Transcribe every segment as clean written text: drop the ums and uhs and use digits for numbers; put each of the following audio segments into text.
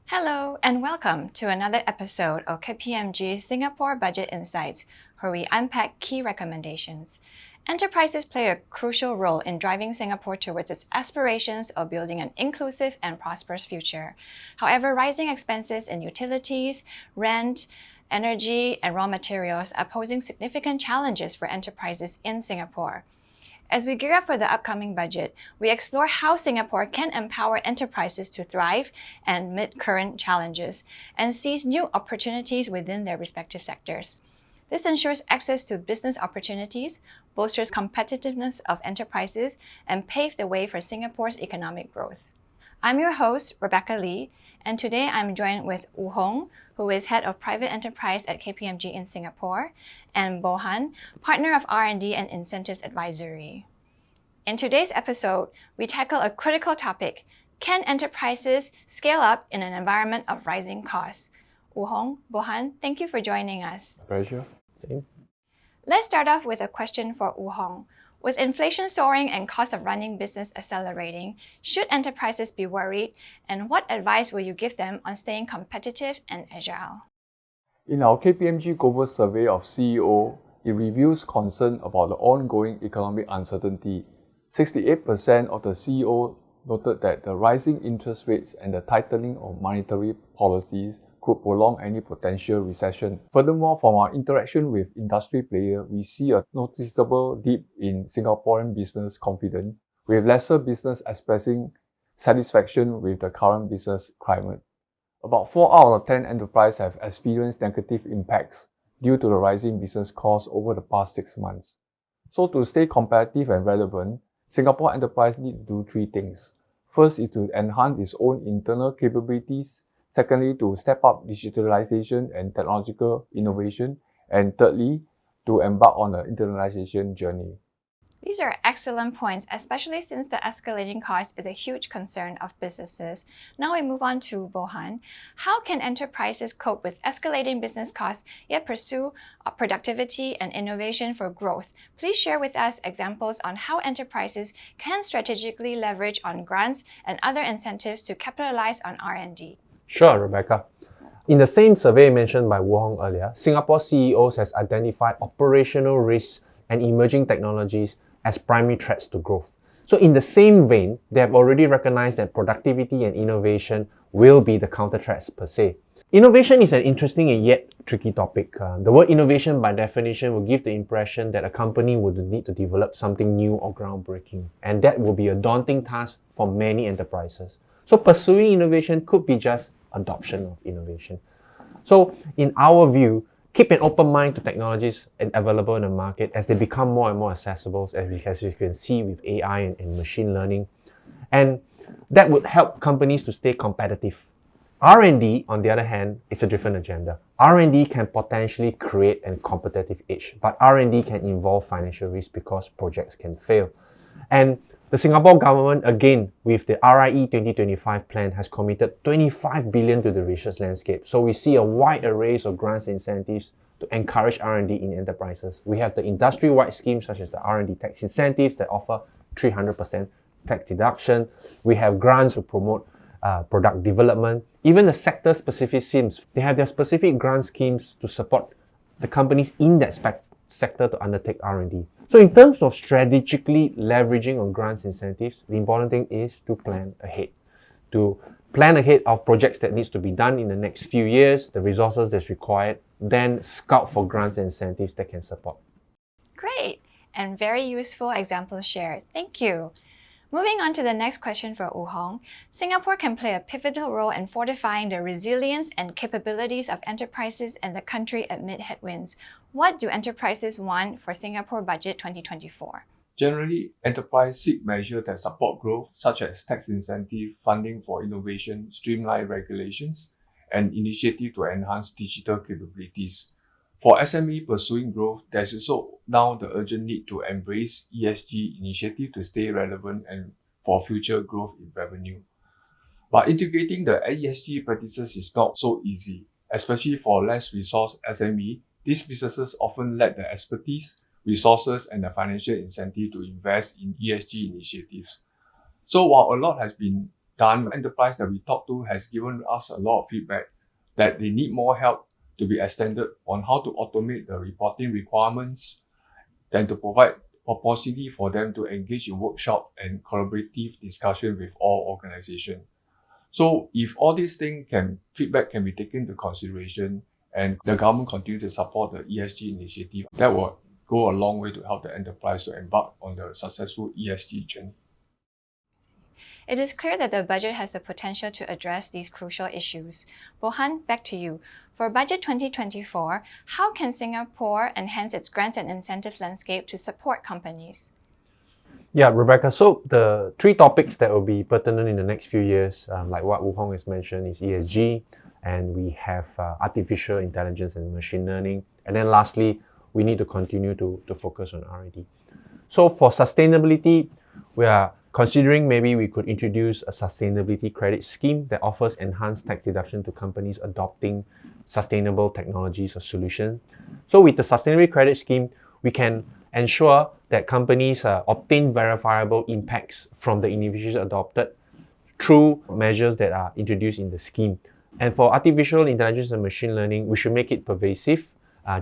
Hello and welcome to another episode of KPMG Singapore Budget Insights, where we unpack key recommendations. Enterprises play a crucial role in driving Singapore towards its aspirations of building an inclusive and prosperous future. However, rising expenses in utilities, rent, energy, and raw materials are posing significant challenges for enterprises in Singapore. As we gear up for the upcoming budget, we explore how Singapore can empower enterprises to thrive and meet current challenges and seize new opportunities within their respective sectors. This ensures access to business opportunities, bolsters competitiveness of enterprises, and paves the way for Singapore's economic growth. I'm your host, Rebecca Lee, and today I'm joined with Woo Hong, who is Head of Private Enterprise at KPMG in Singapore, and Bohan, Partner of R&D and Incentives Advisory. In today's episode, we tackle a critical topic: can enterprises scale up in an environment of rising costs? Woo Hong, Bohan, thank you for joining us. Pleasure. Same. Let's start off with a question for Woo Hong. With inflation soaring and cost of running business accelerating, should enterprises be worried, and what advice will you give them on staying competitive and agile? In our KPMG Global Survey of CEO, it reveals concern about the ongoing economic uncertainty. 68% of the CEO noted that the rising interest rates and the tightening of monetary policies could prolong any potential recession. Furthermore, from our interaction with industry players, we see a noticeable dip in Singaporean business confidence, with lesser business expressing satisfaction with the current business climate. About 4 out of 10 enterprises have experienced negative impacts due to the rising business costs over the past 6 months. So to stay competitive and relevant, Singapore enterprise need to do 3 things. First is to enhance its own internal capabilities. Secondly, to step up digitalization and technological innovation. And thirdly, to embark on an internationalization journey. These are excellent points, especially since the escalating cost is a huge concern of businesses. Now we move on to Bohan. How can enterprises cope with escalating business costs yet pursue productivity and innovation for growth? Please share with us examples on how enterprises can strategically leverage on grants and other incentives to capitalize on R&D. Sure, Rebecca. In the same survey mentioned by Woo Hong earlier, Singapore CEOs has identified operational risks and emerging technologies as primary threats to growth. So in the same vein, they have already recognized that productivity and innovation will be the counter threats per se. Innovation is an interesting and yet tricky topic. The word innovation by definition will give the impression that a company would need to develop something new or groundbreaking, and that will be a daunting task for many enterprises. So pursuing innovation could be just adoption of innovation. So in our view, keep an open mind to technologies available in the market as they become more and more accessible, as you can see with AI and machine learning. And that would help companies to stay competitive. R&D, on the other hand, is a different agenda. R&D can potentially create a competitive edge, but R&D can involve financial risk because projects can fail. And the Singapore government, again, with the RIE 2025 plan, has committed 25 billion to the research landscape. So we see a wide array of grants and incentives to encourage R&D in enterprises. We have the industry-wide schemes such as the R&D tax incentives that offer 300% tax deduction. We have grants to promote product development. Even the sector-specific schemes, they have their specific grant schemes to support the companies in that sector to undertake R&D. So in terms of strategically leveraging on grants incentives, the important thing is to plan ahead. To plan ahead of projects that needs to be done in the next few years, the resources that's required, then scout for grants and incentives that can support. Great, and very useful examples shared. Thank you. Moving on to the next question for Woo Hong. Singapore can play a pivotal role in fortifying the resilience and capabilities of enterprises in the country amid headwinds. What do enterprises want for Singapore Budget 2024? Generally, enterprises seek measures that support growth, such as tax incentive, funding for innovation, streamlined regulations, and initiatives to enhance digital capabilities. For SME pursuing growth, there's also now the urgent need to embrace ESG initiatives to stay relevant and for future growth in revenue. But integrating the ESG practices is not so easy, especially for less resourced SME. These businesses often lack the expertise, resources, and the financial incentive to invest in ESG initiatives. So while a lot has been done. Enterprise that we talked to has given us a lot of feedback that they need more help to be extended on how to automate the reporting requirements, then to provide opportunity for them to engage in workshop and collaborative discussion with all organizations. So if all these feedback can be taken into consideration and the government continue to support the ESG initiative, that will go a long way to help the enterprise to embark on the successful ESG journey. It is clear that the budget has the potential to address these crucial issues. Bohan, back to you. For Budget 2024, how can Singapore enhance its grants and incentives landscape to support companies? Yeah, Rebecca. So the three topics that will be pertinent in the next few years, like what Wu Hong has mentioned, is ESG, and we have artificial intelligence and machine learning. And then lastly, we need to continue to focus on R&D. So for sustainability, we are considering maybe we could introduce a sustainability credit scheme that offers enhanced tax deduction to companies adopting sustainable technologies or solutions. So with the sustainability credit scheme, we can ensure that companies obtain verifiable impacts from the initiatives adopted through measures that are introduced in the scheme. And for artificial intelligence and machine learning, we should make it pervasive,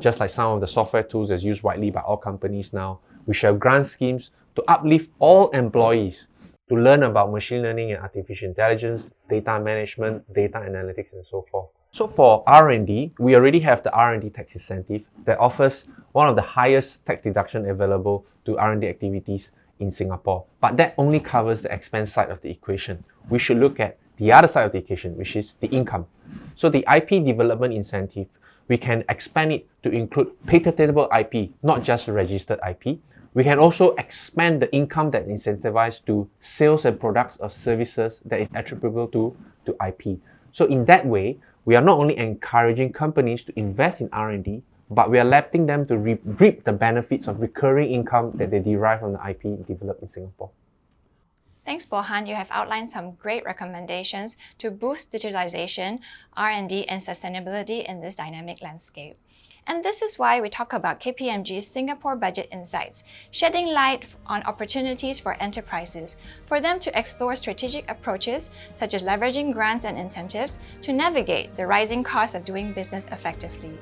just like some of the software tools that's used widely by all companies now. We should have grant schemes to uplift all employees to learn about machine learning and artificial intelligence, data management, data analytics, and so forth. So for R&D, we already have the R&D tax incentive that offers one of the highest tax deduction available to R&D activities in Singapore. But that only covers the expense side of the equation. We should look at the other side of the equation, which is the income. So the IP development incentive, we can expand it to include patentable IP, not just registered IP. We can also expand the income that is incentivized to sales and products or services that is attributable to IP. So in that way, we are not only encouraging companies to invest in R&D, but we are letting them to reap the benefits of recurring income that they derive from the IP developed in Singapore. Thanks, Bohan. You have outlined some great recommendations to boost digitalization, R&D, and sustainability in this dynamic landscape. And this is why we talk about KPMG's Singapore Budget Insights, shedding light on opportunities for enterprises, for them to explore strategic approaches such as leveraging grants and incentives to navigate the rising cost of doing business effectively.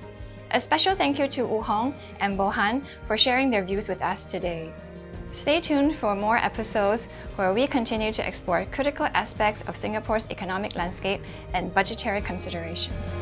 A special thank you to Wu Hong and Bohan for sharing their views with us today. Stay tuned for more episodes where we continue to explore critical aspects of Singapore's economic landscape and budgetary considerations.